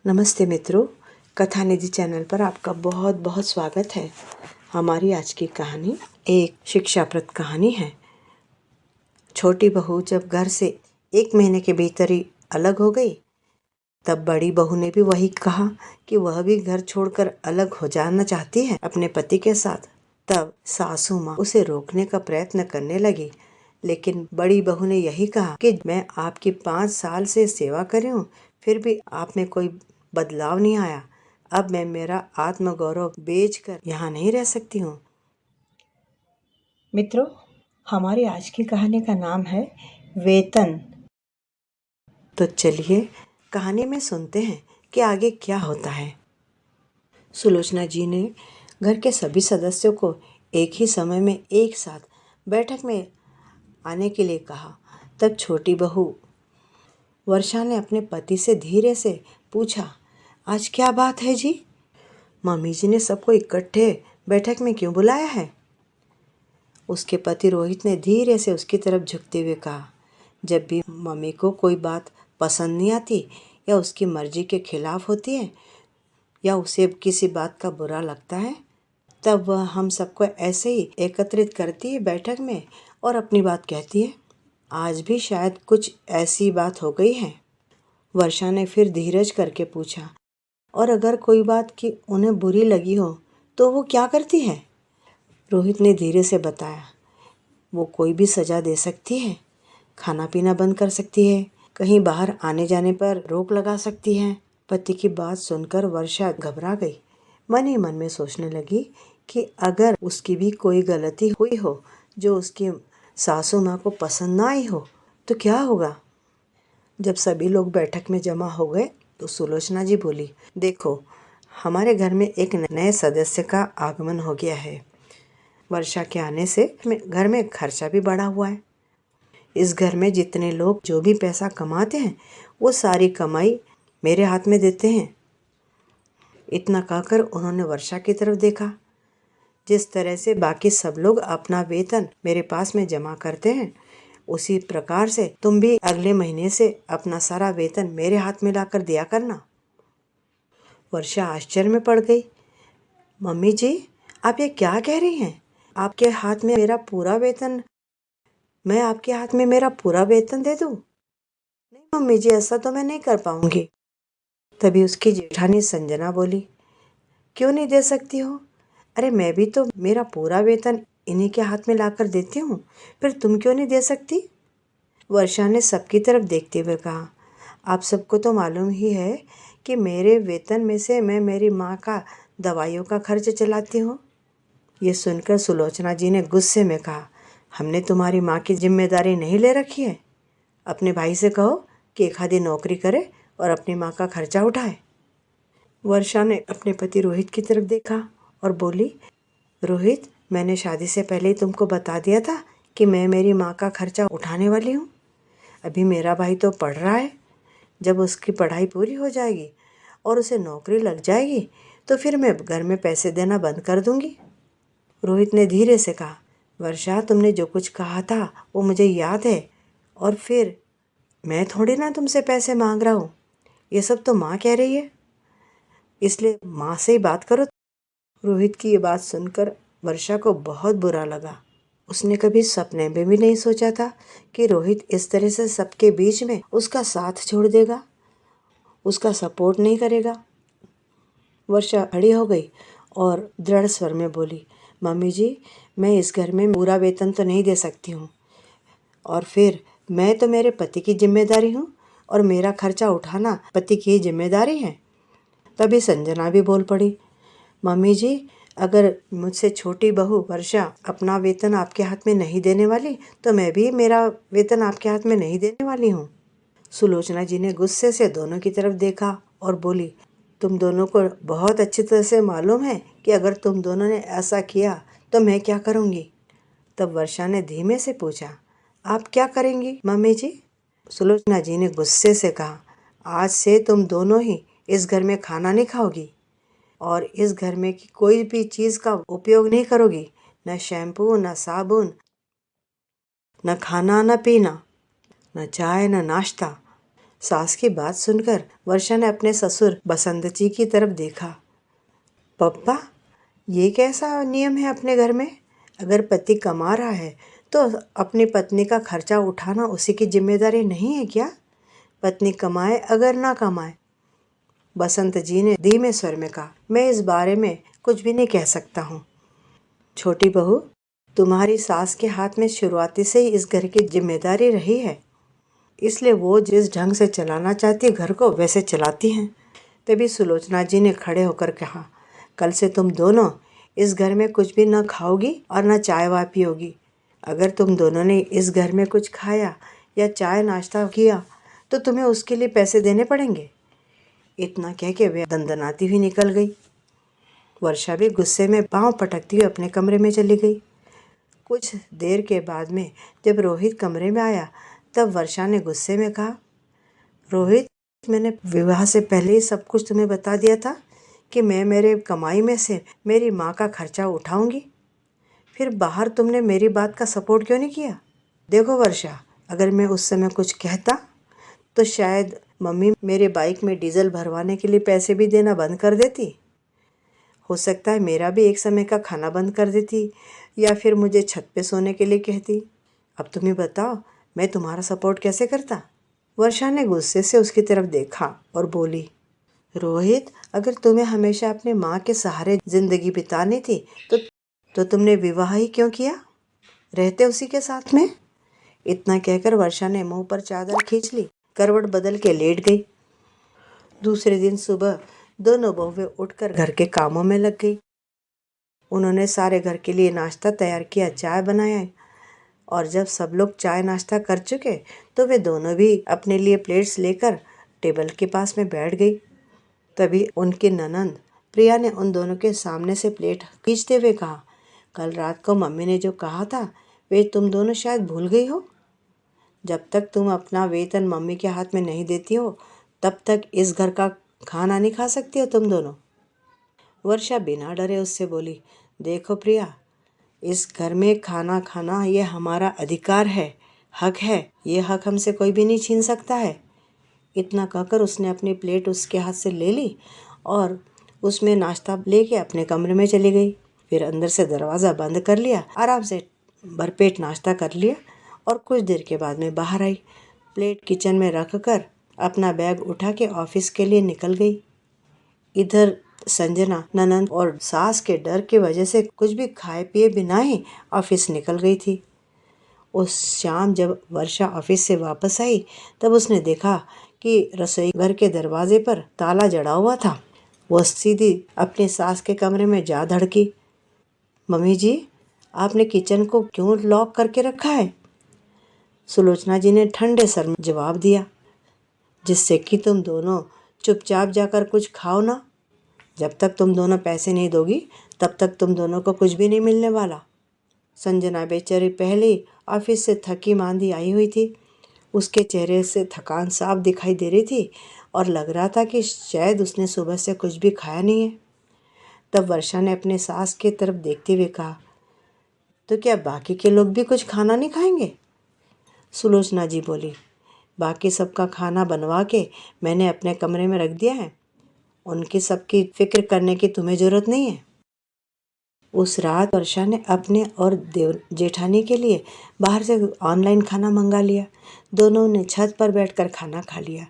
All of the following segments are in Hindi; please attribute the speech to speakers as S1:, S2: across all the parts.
S1: नमस्ते मित्रों, कथा निधि चैनल पर आपका बहुत बहुत स्वागत है। हमारी आज की कहानी एक शिक्षाप्रद कहानी है। छोटी बहू जब घर से 1 महीने के भीतर ही अलग हो गई, तब बड़ी बहू ने भी वही कहा कि वह भी घर छोड़कर अलग हो जाना चाहती है अपने पति के साथ। तब सासू माँ उसे रोकने का प्रयत्न करने लगी, लेकिन बड़ी बहू ने यही कहा कि मैं आपकी 5 साल से सेवा कर रही हूँ, फिर भी आप में कोई बदलाव नहीं आया। अब मैं मेरा आत्मगौरव बेचकर यहाँ नहीं रह सकती हूँ। मित्रों, हमारी आज की कहानी का नाम है वेतन। तो चलिए कहानी में सुनते हैं कि आगे क्या होता है। सुलोचना जी ने घर के सभी सदस्यों को एक ही समय में एक साथ बैठक में आने के लिए कहा। तब छोटी बहू वर्षा ने अपने पति से धीरे से पूछा, आज क्या बात है जी? मम्मी जी ने सबको इकट्ठे बैठक में क्यों बुलाया है? उसके पति रोहित ने धीरे से उसकी तरफ झुकते हुए कहा, जब भी मम्मी को कोई बात पसंद नहीं आती या उसकी मर्जी के खिलाफ होती है या उसे किसी बात का बुरा लगता है, तब वह हम सबको ऐसे ही एकत्रित करती है बैठक में और अपनी बात कहती है। आज भी शायद कुछ ऐसी बात हो गई है। वर्षा ने फिर धीरज करके पूछा, और अगर कोई बात की उन्हें बुरी लगी हो तो वो क्या करती है? रोहित ने धीरे से बताया, वो कोई भी सजा दे सकती है, खाना पीना बंद कर सकती है, कहीं बाहर आने जाने पर रोक लगा सकती है। पति की बात सुनकर वर्षा घबरा गई। मन ही मन में सोचने लगी कि अगर उसकी भी कोई गलती हुई हो जो उसकी सासू माँ को पसंद ना आई हो तो क्या होगा। जब सभी लोग बैठक में जमा हो गए तो सुलोचना जी बोली, देखो, हमारे घर में एक नए सदस्य का आगमन हो गया है। वर्षा के आने से घर में खर्चा भी बढ़ा हुआ है। इस घर में जितने लोग जो भी पैसा कमाते हैं वो सारी कमाई मेरे हाथ में देते हैं। इतना कहकर उन्होंने वर्षा की तरफ देखा। जिस तरह से बाकी सब लोग अपना वेतन मेरे पास में जमा करते हैं, उसी प्रकार से तुम भी अगले महीने से अपना सारा वेतन मेरे हाथ में लाकर दिया करना। वर्षा आश्चर्य में पड़ गई। मम्मी जी, आप ये क्या कह रही हैं? आपके हाथ में मेरा पूरा वेतन, मैं आपके हाथ में मेरा पूरा वेतन दे दूं? नहीं मम्मी जी, ऐसा तो मैं नहीं कर पाऊंगी। तभी उसकी जेठानी संजना बोली, क्यों नहीं दे सकती हो? अरे मैं भी तो मेरा पूरा वेतन इन्हीं के हाथ में लाकर देती हूँ, फिर तुम क्यों नहीं दे सकती? वर्षा ने सबकी तरफ देखते हुए कहा, आप सबको तो मालूम ही है कि मेरे वेतन में से मैं मेरी माँ का दवाइयों का खर्च चलाती हूँ। ये सुनकर सुलोचना जी ने गुस्से में कहा, हमने तुम्हारी माँ की जिम्मेदारी नहीं ले रखी है। अपने भाई से कहो कि एक आधी नौकरी करे और अपनी माँ का खर्चा उठाए। वर्षा ने अपने पति रोहित की तरफ देखा और बोली, रोहित, मैंने शादी से पहले ही तुमको बता दिया था कि मैं मेरी माँ का खर्चा उठाने वाली हूँ। अभी मेरा भाई तो पढ़ रहा है। जब उसकी पढ़ाई पूरी हो जाएगी और उसे नौकरी लग जाएगी तो फिर मैं घर में पैसे देना बंद कर दूंगी। रोहित ने धीरे से कहा, वर्षा, तुमने जो कुछ कहा था वो मुझे याद है, और फिर मैं थोड़ी ना तुमसे पैसे मांग रहा हूँ। ये सब तो माँ कह रही है, इसलिए माँ से ही बात करो। रोहित की ये बात सुनकर वर्षा को बहुत बुरा लगा। उसने कभी सपने में भी नहीं सोचा था कि रोहित इस तरह से सबके बीच में उसका साथ छोड़ देगा, उसका सपोर्ट नहीं करेगा। वर्षा खड़ी हो गई और दृढ़ स्वर में बोली, मम्मी जी, मैं इस घर में पूरा वेतन तो नहीं दे सकती हूँ, और फिर मैं तो मेरे पति की जिम्मेदारी हूँ और मेरा खर्चा उठाना पति की जिम्मेदारी है। तभी संजना भी बोल पड़ी, मम्मी जी, अगर मुझसे छोटी बहू वर्षा अपना वेतन आपके हाथ में नहीं देने वाली तो मैं भी मेरा वेतन आपके हाथ में नहीं देने वाली हूँ। सुलोचना जी ने गुस्से से दोनों की तरफ देखा और बोली, तुम दोनों को बहुत अच्छी तरह से मालूम है कि अगर तुम दोनों ने ऐसा किया तो मैं क्या करूँगी। तब वर्षा ने धीमे से पूछा, आप क्या करेंगी मम्मी जी? सुलोचना जी ने गुस्से से कहा, आज से तुम दोनों ही इस घर में खाना नहीं खाओगी और इस घर में की कोई भी चीज़ का उपयोग नहीं करोगी, न शैम्पू, न साबुन, न खाना, न पीना, न चाय, न नाश्ता। सास की बात सुनकर वर्षा ने अपने ससुर बसंत जी की तरफ देखा। पप्पा, ये कैसा नियम है अपने घर में? अगर पति कमा रहा है तो अपनी पत्नी का खर्चा उठाना उसी की जिम्मेदारी नहीं है क्या? पत्नी कमाए अगर ना कमाए। बसंत जी ने धीमे स्वर में कहा, मैं इस बारे में कुछ भी नहीं कह सकता हूँ। छोटी बहू, तुम्हारी सास के हाथ में शुरुआती से ही इस घर की जिम्मेदारी रही है, इसलिए वो जिस ढंग से चलाना चाहती है घर को वैसे चलाती हैं। तभी सुलोचना जी ने खड़े होकर कहा, कल से तुम दोनों इस घर में कुछ भी न खाओगी और न चाय वाय पियोगी। अगर तुम दोनों ने इस घर में कुछ खाया या चाय नाश्ता किया तो तुम्हें उसके लिए पैसे देने पड़ेंगे। इतना कह के वे दंदनाती हुई निकल गई। वर्षा भी गुस्से में पांव पटकती हुई अपने कमरे में चली गई। कुछ देर के बाद में जब रोहित कमरे में आया तब वर्षा ने गुस्से में कहा, रोहित, मैंने विवाह से पहले ही सब कुछ तुम्हें बता दिया था कि मैं मेरे कमाई में से मेरी माँ का खर्चा उठाऊंगी। फिर बाहर तुमने मेरी बात का सपोर्ट क्यों नहीं किया? देखो वर्षा, अगर मैं उस समय कुछ कहता तो शायद मम्मी मेरे बाइक में डीजल भरवाने के लिए पैसे भी देना बंद कर देती। हो सकता है मेरा भी एक समय का खाना बंद कर देती या फिर मुझे छत पे सोने के लिए कहती। अब तुम ही बताओ, मैं तुम्हारा सपोर्ट कैसे करता? वर्षा ने गुस्से से उसकी तरफ देखा और बोली, रोहित, अगर तुम्हें हमेशा अपने माँ के सहारे जिंदगी बितानी थी तो तुमने विवाह ही क्यों किया, रहते उसी के साथ में। इतना कहकर वर्षा ने मुंह पर चादर खींच ली, करवट बदल के लेट गई। दूसरे दिन सुबह दोनों बहुएं उठकर घर के कामों में लग गई। उन्होंने सारे घर के लिए नाश्ता तैयार किया, चाय बनाया और जब सब लोग चाय नाश्ता कर चुके तो वे दोनों भी अपने लिए प्लेट्स लेकर टेबल के पास में बैठ गई। तभी उनकी ननंद प्रिया ने उन दोनों के सामने से प्लेट खींचते हुए कहा, कल रात को मम्मी ने जो कहा था वे तुम दोनों शायद भूल गई हो। जब तक तुम अपना वेतन मम्मी के हाथ में नहीं देती हो तब तक इस घर का खाना नहीं खा सकती हो तुम दोनों। वर्षा बिना डरे उससे बोली, देखो प्रिया, इस घर में खाना खाना ये हमारा अधिकार है, हक है। ये हक हमसे कोई भी नहीं छीन सकता है। इतना कहकर उसने अपनी प्लेट उसके हाथ से ले ली और उसमें नाश्ता लेके अपने कमरे में चली गई। फिर अंदर से दरवाज़ा बंद कर लिया, आराम से भरपेट नाश्ता कर लिया और कुछ देर के बाद में बाहर आई। प्लेट किचन में रख कर अपना बैग उठा के ऑफिस के लिए निकल गई। इधर संजना ननंद और सास के डर की वजह से कुछ भी खाए पिए बिना ही ऑफिस निकल गई थी। उस शाम जब वर्षा ऑफिस से वापस आई तब उसने देखा कि रसोई घर के दरवाजे पर ताला जड़ा हुआ था। वह सीधी अपनी सास के कमरे में जा धड़की। मम्मी जी, आपने किचन को क्यों लॉक करके रखा है? सुलोचना जी ने ठंडे सर में जवाब दिया, जिससे कि तुम दोनों चुपचाप जाकर कुछ खाओ ना। जब तक तुम दोनों पैसे नहीं दोगी तब तक तुम दोनों को कुछ भी नहीं मिलने वाला। संजना बेचारी पहले ही ऑफिस से थकी मांदी आई हुई थी। उसके चेहरे से थकान साफ दिखाई दे रही थी और लग रहा था कि शायद उसने सुबह से कुछ भी खाया नहीं है। तब वर्षा ने अपने सास की तरफ देखते हुए कहा, तो क्या बाकी के लोग भी कुछ खाना नहीं खाएंगे? सुलोचना जी बोली, बाकी सबका खाना बनवा के मैंने अपने कमरे में रख दिया है। उनकी सबकी फिक्र करने की तुम्हें ज़रूरत नहीं है। उस रात वर्षा ने अपने और देव जेठानी के लिए बाहर से ऑनलाइन खाना मंगा लिया। दोनों ने छत पर बैठकर खाना खा लिया।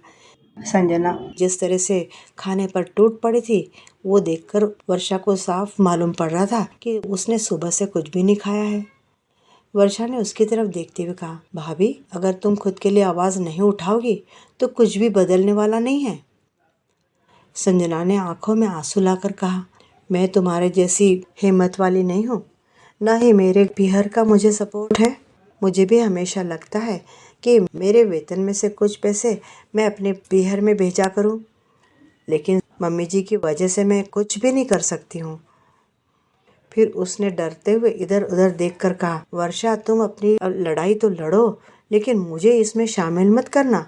S1: संजना जिस तरह से खाने पर टूट पड़ी थी वो देखकर वर्षा को साफ मालूम पड़ रहा था कि उसने सुबह से कुछ भी नहीं खाया है। वर्षा ने उसकी तरफ देखते हुए कहा, भाभी, अगर तुम खुद के लिए आवाज़ नहीं उठाओगी तो कुछ भी बदलने वाला नहीं है। संजना ने आंखों में आंसू लाकर कहा, मैं तुम्हारे जैसी हिम्मत वाली नहीं हूँ, ना ही मेरे पीहर का मुझे सपोर्ट है। मुझे भी हमेशा लगता है कि मेरे वेतन में से कुछ पैसे मैं अपने पीहर में भेजा करूँ, लेकिन मम्मी जी की वजह से मैं कुछ भी नहीं कर सकती हूँ। फिर उसने डरते हुए इधर उधर देखकर कहा, वर्षा, तुम अपनी लड़ाई तो लड़ो, लेकिन मुझे इसमें शामिल मत करना।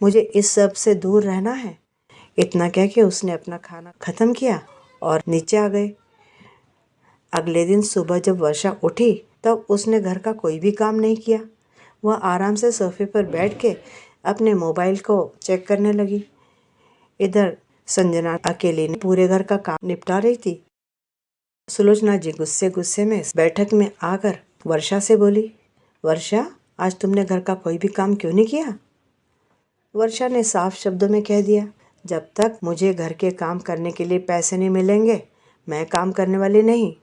S1: मुझे इस सब से दूर रहना है। इतना कह के उसने अपना खाना ख़त्म किया और नीचे आ गए। अगले दिन सुबह जब वर्षा उठी तब उसने घर का कोई भी काम नहीं किया। वह आराम से सोफे पर बैठ के अपने मोबाइल को चेक करने लगी। इधर संजना अकेली ने पूरे घर का काम निपटा रही थी। सुलोचना जी गुस्से गुस्से में बैठक में आकर वर्षा से बोली, वर्षा, आज तुमने घर का कोई भी काम क्यों नहीं किया? वर्षा ने साफ शब्दों में कह दिया, जब तक मुझे घर के काम करने के लिए पैसे नहीं मिलेंगे मैं काम करने वाली नहीं।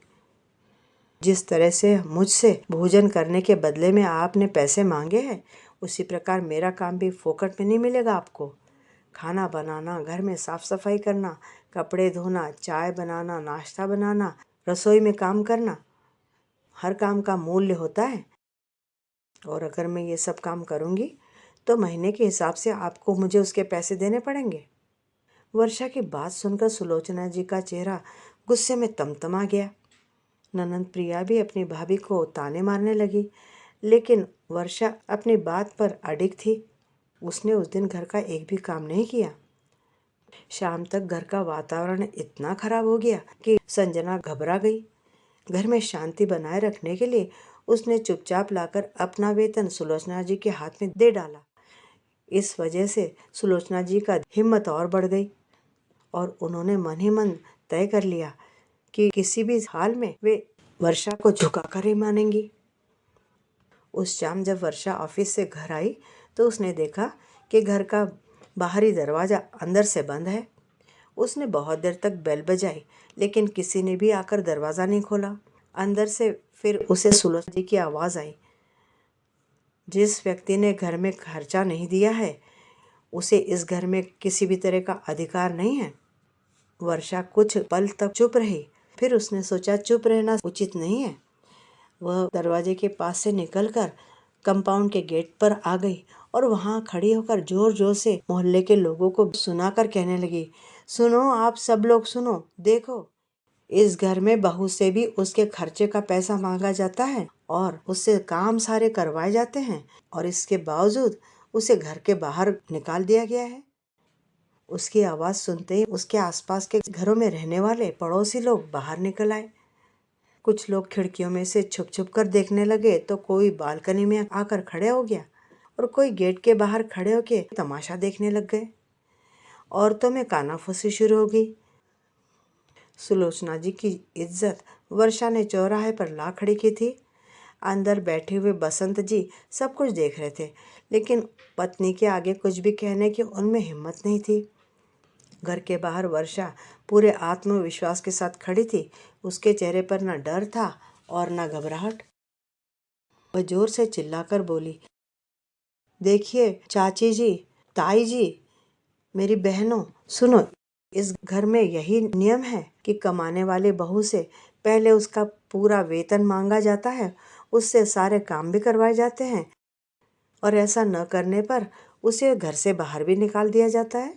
S1: जिस तरह से मुझसे भोजन करने के बदले में आपने पैसे मांगे हैं, उसी प्रकार मेरा काम भी फोकट में नहीं मिलेगा आपको। खाना बनाना, घर में साफ सफाई करना, कपड़े धोना, चाय बनाना, नाश्ता बनाना, रसोई में काम करना, हर काम का मूल्य होता है। और अगर मैं ये सब काम करूँगी तो महीने के हिसाब से आपको मुझे उसके पैसे देने पड़ेंगे। वर्षा की बात सुनकर सुलोचना जी का चेहरा गुस्से में तमतमा गया। ननंद प्रिया भी अपनी भाभी को ताने मारने लगी, लेकिन वर्षा अपनी बात पर अडिग थी। उसने उस दिन घर का एक भी काम नहीं किया। शाम तक घर का वातावरण इतना खराब हो गया कि संजना घबरा गई। घर में शांति बनाए रखने के लिए उसने चुपचाप लाकर अपना वेतन सुलोचना जी के हाथ में दे डाला। इस वजह से सुलोचना जी का हिम्मत और बढ़ गई और उन्होंने मन ही मन तय कर लिया कि किसी भी हाल में वे वर्षा को झुकाकर ही मानेंगी। उस शाम जब वर्षा ऑफिस से घर आई तो उसने देखा कि घर का बाहरी दरवाज़ा अंदर से बंद है। उसने बहुत देर तक बेल बजाई, लेकिन किसी ने भी आकर दरवाज़ा नहीं खोला। अंदर से फिर उसे सुलोचना जी की आवाज़ आई, जिस व्यक्ति ने घर में खर्चा नहीं दिया है उसे इस घर में किसी भी तरह का अधिकार नहीं है। वर्षा कुछ पल तक चुप रही, फिर उसने सोचा चुप रहना उचित नहीं है। वह दरवाजे के पास से निकलकर कंपाउंड के गेट पर आ गई और वहां खड़ी होकर जोर जोर से मोहल्ले के लोगों को सुनाकर कहने लगी, सुनो, आप सब लोग सुनो, देखो, इस घर में बहू से भी उसके खर्चे का पैसा मांगा जाता है और उससे काम सारे करवाए जाते हैं और इसके बावजूद उसे घर के बाहर निकाल दिया गया है। उसकी आवाज़ सुनते ही उसके आसपास के घरों में रहने वाले पड़ोसी लोग बाहर निकल आए। कुछ लोग खिड़कियों में से छुप छुप कर देखने लगे तो कोई बालकनी में आकर खड़े हो गया और कोई गेट के बाहर खड़े होके तमाशा देखने लग गए। औरतों में कानाफूसी शुरू हो गई। सुलोचना जी की इज्जत वर्षा ने चौराहे पर ला खड़ी की थी। अंदर बैठे हुए बसंत जी सब कुछ देख रहे थे, लेकिन पत्नी के आगे कुछ भी कहने की उनमें हिम्मत नहीं थी। घर के बाहर वर्षा पूरे आत्मविश्वास के साथ खड़ी थी। उसके चेहरे पर न डर था और न घबराहट। वह जोर से चिल्लाकर बोली, देखिए चाची जी, ताई जी, मेरी बहनों, सुनो, इस घर में यही नियम है कि कमाने वाले बहू से पहले उसका पूरा वेतन मांगा जाता है, उससे सारे काम भी करवाए जाते हैं और ऐसा न करने पर उसे घर से बाहर भी निकाल दिया जाता है।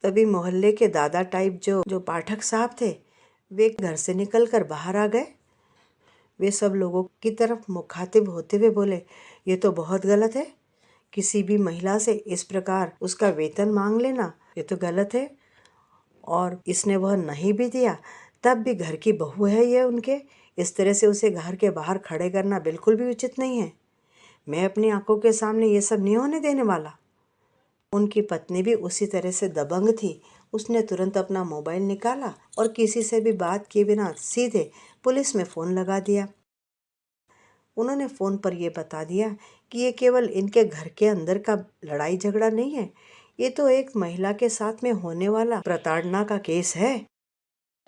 S1: तभी मोहल्ले के दादा टाइप जो पाठक साहब थे, वे घर से निकलकर बाहर आ गए। वे सब लोगों की तरफ मुखातिब होते हुए बोले, ये तो बहुत गलत है। किसी भी महिला से इस प्रकार उसका वेतन मांग लेना ये तो गलत है, और इसने वह नहीं भी दिया तब भी घर की बहू है ये उनके, इस तरह से उसे घर के बाहर खड़े करना बिल्कुल भी उचित नहीं है। मैं अपनी आंखों के सामने ये सब नहीं होने देने वाला। उनकी पत्नी भी उसी तरह से दबंग थी। उसने तुरंत अपना मोबाइल निकाला और किसी से भी बात किए बिना सीधे पुलिस में फ़ोन लगा दिया। उन्होंने फ़ोन पर यह बता दिया कि ये केवल इनके घर के अंदर का लड़ाई झगड़ा नहीं है, ये तो एक महिला के साथ में होने वाला प्रताड़ना का केस है।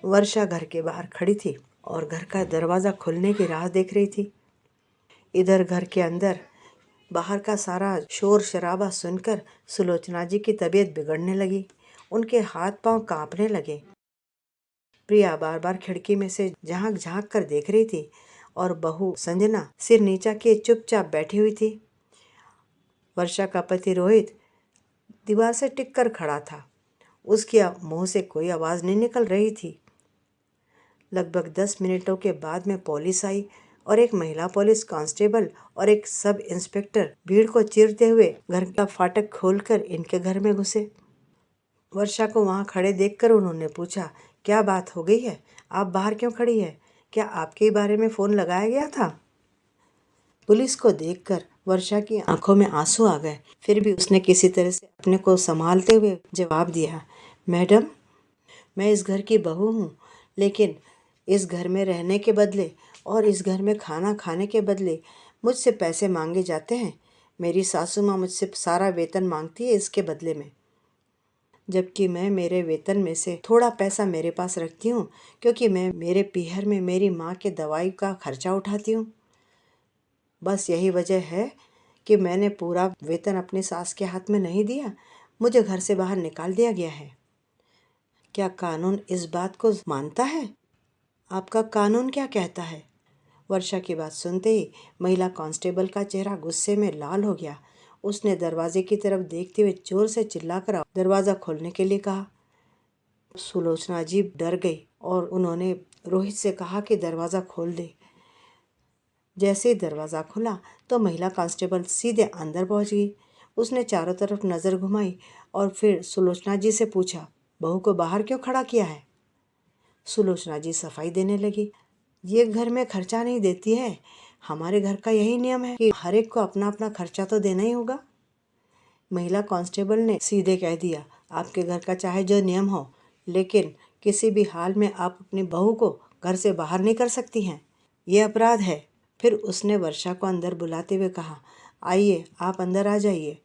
S1: वर्षा घर के बाहर खड़ी थी और घर का दरवाज़ा खुलने की राह देख रही थी। इधर घर के अंदर बाहर का सारा शोर शराबा सुनकर सुलोचना जी की तबीयत बिगड़ने लगी। उनके हाथ पांव कांपने लगे। प्रिया बार बार खिड़की में से झांक झांक कर देख रही थी और बहू संजना सिर नीचा किए चुपचाप बैठी हुई थी। वर्षा का पति रोहित दीवार से टिक कर खड़ा था। उसके मुंह से कोई आवाज़ नहीं निकल रही थी। लगभग 10 मिनटों के बाद में पुलिस आई और एक महिला पुलिस कांस्टेबल और एक सब इंस्पेक्टर भीड़ को चीरते हुए घर का फाटक खोलकर इनके घर में घुसे। वर्षा को वहां खड़े देखकर उन्होंने पूछा, क्या बात हो गई है? आप बाहर क्यों खड़ी है? क्या आपके बारे में फ़ोन लगाया गया था? पुलिस को देखकर वर्षा की आंखों में आंसू आ गए। फिर भी उसने किसी तरह से अपने को संभालते हुए जवाब दिया, मैडम, मैं इस घर की बहू हूँ, लेकिन इस घर में रहने के बदले और इस घर में खाना खाने के बदले मुझसे पैसे मांगे जाते हैं। मेरी सासू माँ मुझसे सारा वेतन मांगती है इसके बदले में, जबकि मैं मेरे वेतन में से थोड़ा पैसा मेरे पास रखती हूँ, क्योंकि मैं मेरे पीहर में मेरी माँ के दवाई का खर्चा उठाती हूँ। बस यही वजह है कि मैंने पूरा वेतन अपनी सास के हाथ में नहीं दिया। मुझे घर से बाहर निकाल दिया गया है। क्या कानून इस बात को मानता है? आपका कानून क्या कहता है? वर्षा की बात सुनते ही महिला कांस्टेबल का चेहरा गुस्से में लाल हो गया। उसने दरवाजे की तरफ देखते हुए जोर से चिल्लाकर दरवाज़ा खोलने के लिए कहा। सुलोचना जी डर गई और उन्होंने रोहित से कहा कि दरवाज़ा खोल दे। जैसे ही दरवाज़ा खुला तो महिला कांस्टेबल सीधे अंदर पहुंच गई। उसने चारों तरफ नज़र घुमाई और फिर सुलोचना जी से पूछा, बहू को बाहर क्यों खड़ा किया है? सुलोचना जी सफाई देने लगी। ये घर में खर्चा नहीं देती है। हमारे घर का यही नियम है कि हर एक को अपना अपना खर्चा तो देना ही होगा। महिला कांस्टेबल ने सीधे कह दिया, आपके घर का चाहे जो नियम हो, लेकिन किसी भी हाल में आप अपनी बहू को घर से बाहर नहीं कर सकती हैं। ये अपराध है। फिर उसने वर्षा को अंदर बुलाते हुए कहा, आइए, आप अंदर आ जाइए।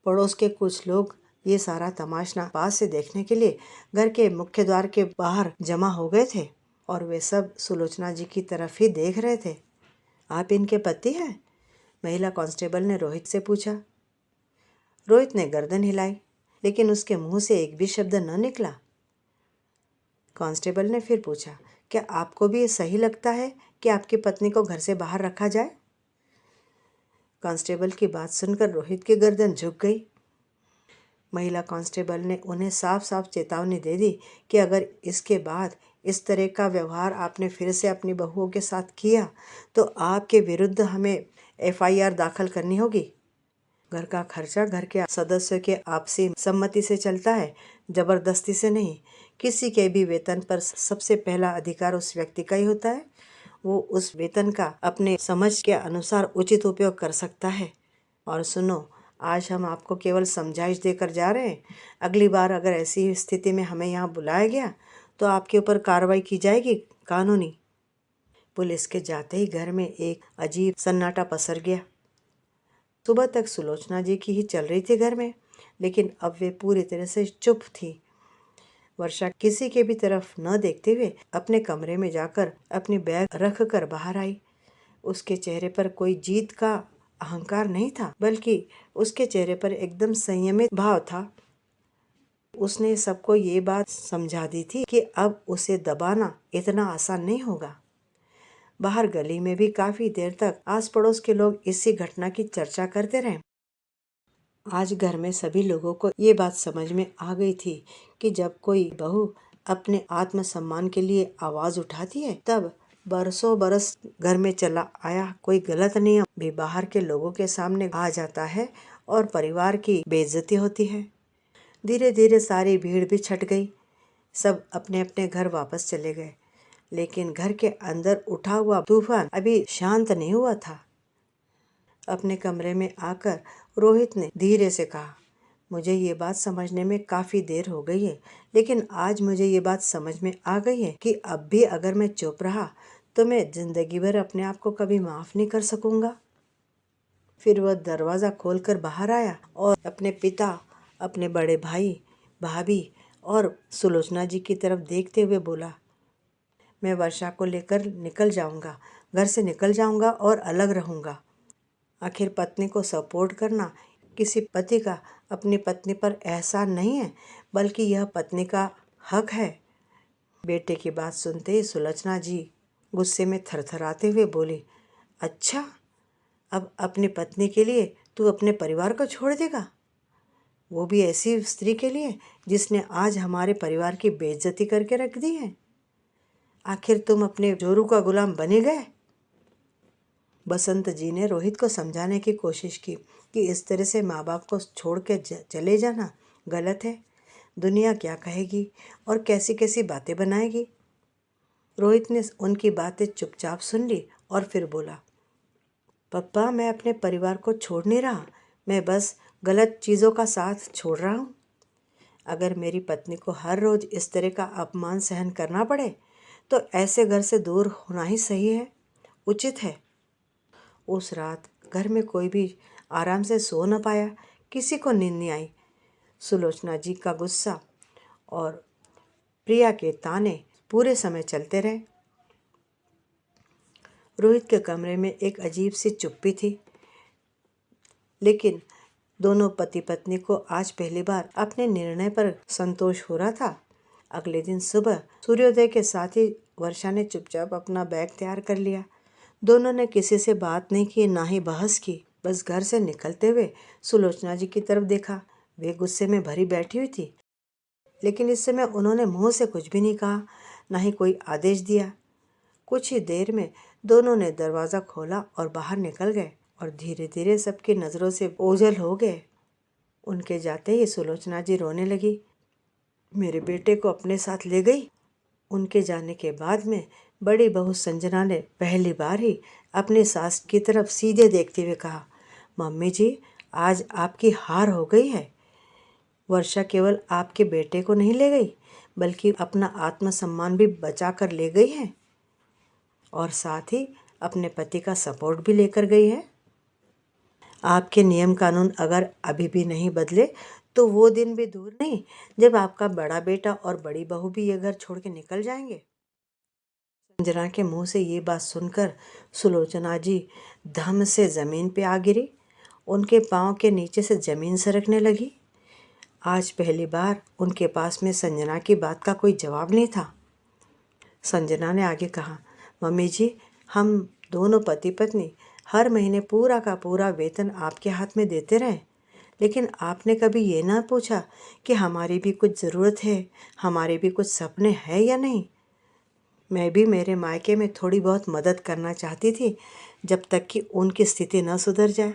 S1: पड़ोस के कुछ लोग ये सारा तमाशा पास से देखने के लिए घर के मुख्य द्वार के बाहर जमा हो गए थे और वे सब सुलोचना जी की तरफ ही देख रहे थे। आप इनके पति हैं? महिला कांस्टेबल ने रोहित से पूछा। रोहित ने गर्दन हिलाई, लेकिन उसके मुंह से एक भी शब्द न निकला। कांस्टेबल ने फिर पूछा, क्या आपको भी ये सही लगता है कि आपकी पत्नी को घर से बाहर रखा जाए? कांस्टेबल की बात सुनकर रोहित की गर्दन झुक गई। महिला कांस्टेबल ने उन्हें साफ साफ चेतावनी दे दी कि अगर इसके बाद इस तरह का व्यवहार आपने फिर से अपनी बहुओं के साथ किया तो आपके विरुद्ध हमें FIR दाखिल करनी होगी। घर का खर्चा घर के सदस्यों के आपसी सम्मति से चलता है, जबरदस्ती से नहीं। किसी के भी वेतन पर सबसे पहला अधिकार उस व्यक्ति का ही होता है। वो उस वेतन का अपने समझ के अनुसार उचित उपयोग कर सकता है। और सुनो, आज हम आपको केवल समझाइश देकर जा रहे हैं। अगली बार अगर ऐसी स्थिति में हमें यहाँ बुलाया गया तो आपके ऊपर कार्रवाई की जाएगी, कानूनी। पुलिस के जाते ही घर में एक अजीब सन्नाटा पसर गया। सुबह तक सुलोचना जी की ही चल रही थी घर में, लेकिन अब वे पूरी तरह से चुप थी। वर्षा किसी के भी तरफ न देखते हुए अपने कमरे में जाकर अपनी बैग रख कर बाहर आई। उसके चेहरे पर कोई जीत का अहंकार नहीं था, बल्कि उसके चेहरे पर एकदम संयमित भाव था। उसने सबको ये बात समझा दी थी कि अब उसे दबाना इतना आसान नहीं होगा। बाहर गली में भी काफी देर तक आस पड़ोस के लोग इसी घटना की चर्चा करते रहे। आज घर में सभी लोगों को ये बात समझ में आ गई थी कि जब कोई बहू अपने आत्मसम्मान के लिए आवाज उठाती है, तब बरसों बरस घर में चला आया कोई गलत नियम भी बाहर के लोगों के सामने आ जाता है और परिवार की बेइज्जती होती है। धीरे धीरे सारी भीड़ भी छट गई। सब अपने अपने घर वापस चले गए, लेकिन घर के अंदर उठा हुआ तूफान अभी शांत नहीं हुआ था। अपने कमरे में आकर रोहित ने धीरे से कहा, मुझे ये बात समझने में काफ़ी देर हो गई है, लेकिन आज मुझे ये बात समझ में आ गई है कि अब भी अगर मैं चुप रहा तो मैं जिंदगी भर अपने आप को कभी माफ़ नहीं कर सकूंगा। फिर वह दरवाज़ा खोलकर बाहर आया और अपने पिता, अपने बड़े भाई, भाभी और सुलोचना जी की तरफ देखते हुए बोला, मैं वर्षा को लेकर निकल जाऊंगा, घर से निकल जाऊंगा और अलग रहूंगा। आखिर पत्नी को सपोर्ट करना किसी पति का अपनी पत्नी पर एहसान नहीं है, बल्कि यह पत्नी का हक है। बेटे की बात सुनते ही सुलोचना जी गुस्से में थरथराते हुए बोली, अच्छा, अब अपनी पत्नी के लिए तू अपने परिवार को छोड़ देगा? वो भी ऐसी स्त्री के लिए जिसने आज हमारे परिवार की बेइज्जती करके रख दी है? आखिर तुम अपने जोरू का गुलाम बने गए? बसंत जी ने रोहित को समझाने की कोशिश की कि इस तरह से माँ बाप को छोड़ के चले जाना गलत है। दुनिया क्या कहेगी और कैसी कैसी बातें बनाएगी। रोहित ने उनकी बातें चुपचाप सुन ली और फिर बोला, पप्पा, मैं अपने परिवार को छोड़ नहीं रहा, मैं बस गलत चीज़ों का साथ छोड़ रहा हूँ। अगर मेरी पत्नी को हर रोज़ इस तरह का अपमान सहन करना पड़े तो ऐसे घर से दूर होना ही सही है, उचित है। उस रात घर में कोई भी आराम से सो न पाया, किसी को नींद नहीं आई। सुलोचना जी का गुस्सा और प्रिया के ताने पूरे समय चलते रहे। रोहित के कमरे में एक अजीब सी चुप्पी थी, लेकिन दोनों पति पत्नी को आज पहली बार अपने निर्णय पर संतोष हो रहा था। अगले दिन सुबह सूर्योदय के साथ ही वर्षा ने चुपचाप अपना बैग तैयार कर लिया। दोनों ने किसी से बात नहीं की, ना ही बहस की। बस घर से निकलते हुए सुलोचना जी की तरफ देखा। वे गुस्से में भरी बैठी हुई थी, लेकिन इस समय उन्होंने मुंह से कुछ भी नहीं कहा, ना ही कोई आदेश दिया। कुछ ही देर में दोनों ने दरवाज़ा खोला और बाहर निकल गए और धीरे धीरे सबकी नज़रों से ओझल हो गए। उनके जाते ही सुलोचना जी रोने लगी। मेरे बेटे को अपने साथ ले गई। उनके जाने के बाद में बड़ी बहू संजना ने पहली बार ही अपनी सास की तरफ सीधे देखते हुए कहा, मम्मी जी, आज आपकी हार हो गई है। वर्षा केवल आपके बेटे को नहीं ले गई, बल्कि अपना आत्मसम्मान भी बचा कर ले गई है और साथ ही अपने पति का सपोर्ट भी लेकर गई है। आपके नियम कानून अगर अभी भी नहीं बदले तो वो दिन भी दूर नहीं जब आपका बड़ा बेटा और बड़ी बहू भी ये घर छोड़ के निकल जाएंगे। संजना के मुंह से ये बात सुनकर सुलोचना जी धम से ज़मीन पे आ गिरी। उनके पाँव के नीचे से ज़मीन सरकने लगी। आज पहली बार उनके पास में संजना की बात का कोई जवाब नहीं था। संजना ने आगे कहा, मम्मी जी, हम दोनों पति पत्नी हर महीने पूरा का पूरा वेतन आपके हाथ में देते रहे, लेकिन आपने कभी ये ना पूछा कि हमारी भी कुछ ज़रूरत है, हमारे भी कुछ सपने हैं या नहीं। मैं भी मेरे मायके में थोड़ी बहुत मदद करना चाहती थी, जब तक कि उनकी स्थिति न सुधर जाए।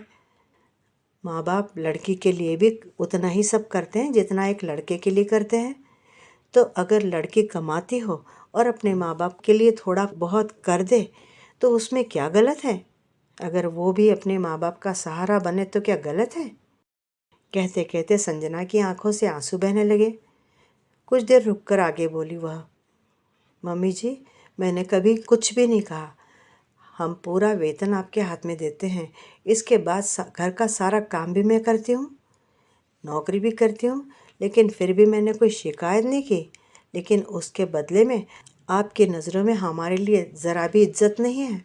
S1: माँ बाप लड़की के लिए भी उतना ही सब करते हैं जितना एक लड़के के लिए करते हैं। तो अगर लड़की कमाती हो और अपने माँ बाप के लिए थोड़ा बहुत कर दे तो उसमें क्या गलत है। अगर वो भी अपने माँ बाप का सहारा बने तो क्या गलत है। कहते कहते संजना की आंखों से आंसू बहने लगे। कुछ देर रुककर आगे बोली वह, मम्मी जी, मैंने कभी कुछ भी नहीं कहा। हम पूरा वेतन आपके हाथ में देते हैं, इसके बाद घर का सारा काम भी मैं करती हूँ, नौकरी भी करती हूँ, लेकिन फिर भी मैंने कोई शिकायत नहीं की। लेकिन उसके बदले में आपकी नज़रों में हमारे लिए ज़रा भी इज्जत नहीं है,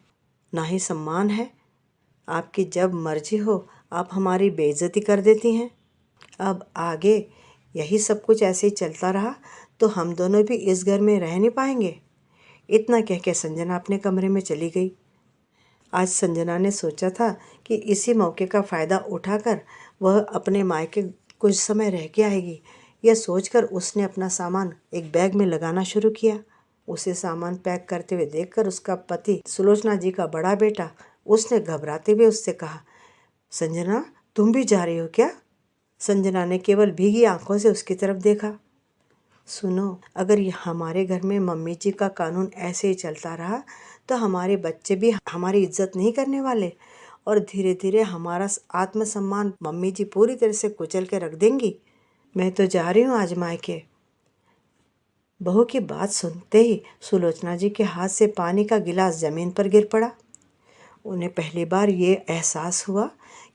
S1: ना ही सम्मान है। आपकी जब मर्जी हो आप हमारी बेइज्जती कर देती हैं। अब आगे यही सब कुछ ऐसे ही चलता रहा तो हम दोनों भी इस घर में रह नहीं पाएंगे। इतना कह के संजना अपने कमरे में चली गई। आज संजना ने सोचा था कि इसी मौके का फ़ायदा उठाकर वह अपने मायके कुछ समय रह के आएगी। यह सोचकर उसने अपना सामान एक बैग में लगाना शुरू किया। उसे सामान पैक करते हुए देखकर उसका पति सुलोचना जी का बड़ा बेटा उसने घबराते हुए उससे कहा, संजना, तुम भी जा रही हो क्या? संजना ने केवल भीगी आंखों से उसकी तरफ देखा। सुनो, अगर ये हमारे घर में मम्मी जी का कानून ऐसे ही चलता रहा तो हमारे बच्चे भी हमारी इज्जत नहीं करने वाले और धीरे धीरे हमारा आत्मसम्मान मम्मी जी पूरी तरह से कुचल के रख देंगी। मैं तो जा रही हूँ आज मायके। बहू की बात सुनते ही सुलोचना जी के हाथ से पानी का गिलास ज़मीन पर गिर पड़ा। उन्हें पहली बार ये एहसास हुआ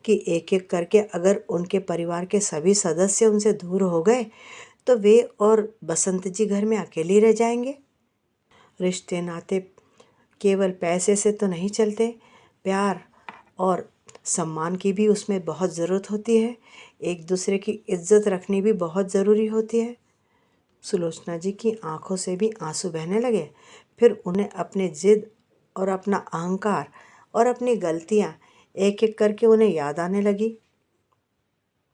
S1: कि एक एक करके अगर उनके परिवार के सभी सदस्य उनसे दूर हो गए तो वे और बसंत जी घर में अकेले रह जाएंगे। रिश्ते नाते केवल पैसे से तो नहीं चलते, प्यार और सम्मान की भी उसमें बहुत ज़रूरत होती है। एक दूसरे की इज्जत रखनी भी बहुत ज़रूरी होती है। सुलोचना जी की आंखों से भी आंसू बहने लगे। फिर उन्हें अपनी जिद और अपना अहंकार और अपनी गलतियां एक एक करके उन्हें याद आने लगी।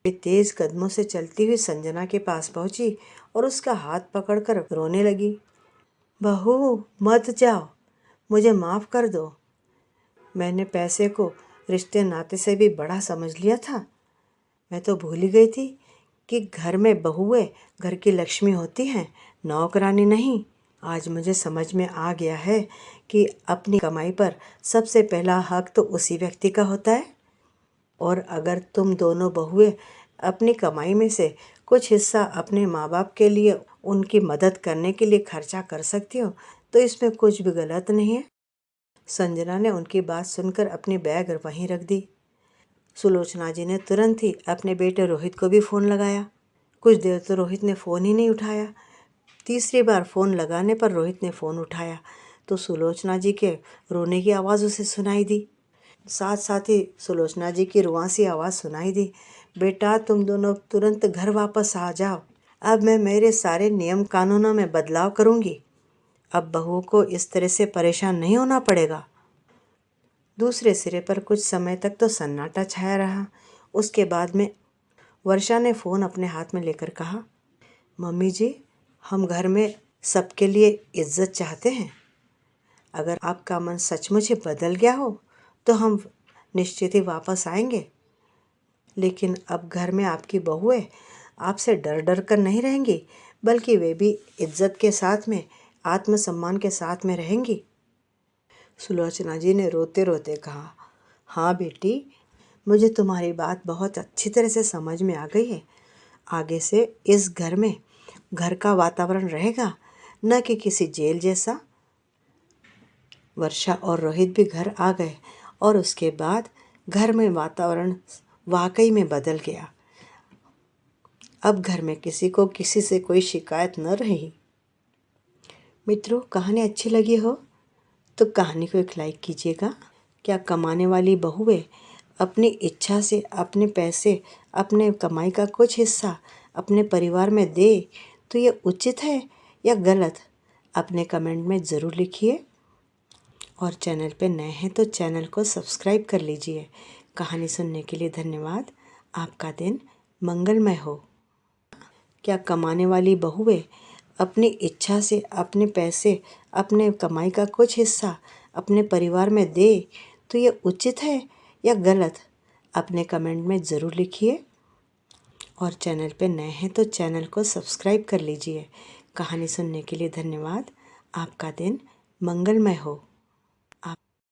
S1: वे तेज कदमों से चलती हुई संजना के पास पहुंची और उसका हाथ पकड़कर रोने लगी। बहू, मत जाओ, मुझे माफ़ कर दो। मैंने पैसे को रिश्ते नाते से भी बड़ा समझ लिया था। मैं तो भूल ही गई थी कि घर में बहुएं घर की लक्ष्मी होती हैं, नौकरानी नहीं। आज मुझे समझ में आ गया है कि अपनी कमाई पर सबसे पहला हक तो उसी व्यक्ति का होता है। और अगर तुम दोनों बहुएं अपनी कमाई में से कुछ हिस्सा अपने माँ बाप के लिए, उनकी मदद करने के लिए खर्चा कर सकती हो तो इसमें कुछ भी गलत नहीं है। संजना ने उनकी बात सुनकर अपनी बैग वहीं रख दी। सुलोचना जी ने तुरंत ही अपने बेटे रोहित को भी फ़ोन लगाया। कुछ देर तो रोहित ने फ़ोन ही नहीं उठाया। तीसरी बार फ़ोन लगाने पर रोहित ने फ़ोन उठाया तो सुलोचना जी के रोने की आवाज़ उसे सुनाई दी। साथ साथ ही सुलोचना जी की रुआंसी आवाज़ सुनाई दी, बेटा तुम दोनों तुरंत घर वापस आ जाओ। अब मैं मेरे सारे नियम कानूनों में बदलाव करूँगी। अब बहुओं को इस तरह से परेशान नहीं होना पड़ेगा। दूसरे सिरे पर कुछ समय तक तो सन्नाटा छाया रहा। उसके बाद में वर्षा ने फ़ोन अपने हाथ में लेकर कहा, मम्मी जी, हम घर में सबके लिए इज्जत चाहते हैं। अगर आपका मन सचमुच ही बदल गया हो तो हम निश्चित ही वापस आएंगे। लेकिन अब घर में आपकी बहुएं आपसे डर डर कर नहीं रहेंगी, बल्कि वे भी इज्जत के साथ में, आत्मसम्मान के साथ में रहेंगी। सुलोचना जी ने रोते रोते कहा, हाँ बेटी, मुझे तुम्हारी बात बहुत अच्छी तरह से समझ में आ गई है। आगे से इस घर में घर का वातावरण रहेगा, न कि किसी जेल जैसा। वर्षा और रोहित भी घर आ गए और उसके बाद घर में वातावरण वाकई में बदल गया। अब घर में किसी को किसी से कोई शिकायत न रही। मित्रों, कहानी अच्छी लगी हो तो कहानी को एक लाइक कीजिएगा। क्या कमाने वाली बहुएं अपनी इच्छा से अपने पैसे, अपने कमाई का कुछ हिस्सा अपने परिवार में दे तो ये उचित है या गलत? अपने कमेंट में ज़रूर लिखिए। और चैनल पे नए हैं तो चैनल को सब्सक्राइब कर लीजिए। कहानी सुनने के लिए धन्यवाद। आपका दिन मंगलमय हो। क्या कमाने वाली बहुएं अपनी इच्छा से अपने पैसे, अपने कमाई का कुछ हिस्सा अपने परिवार में दे तो ये उचित है या गलत? अपने कमेंट में ज़रूर लिखिए। और चैनल पे नए हैं तो चैनल को सब्सक्राइब कर लीजिए। कहानी सुनने के लिए धन्यवाद। आपका दिन मंगलमय हो।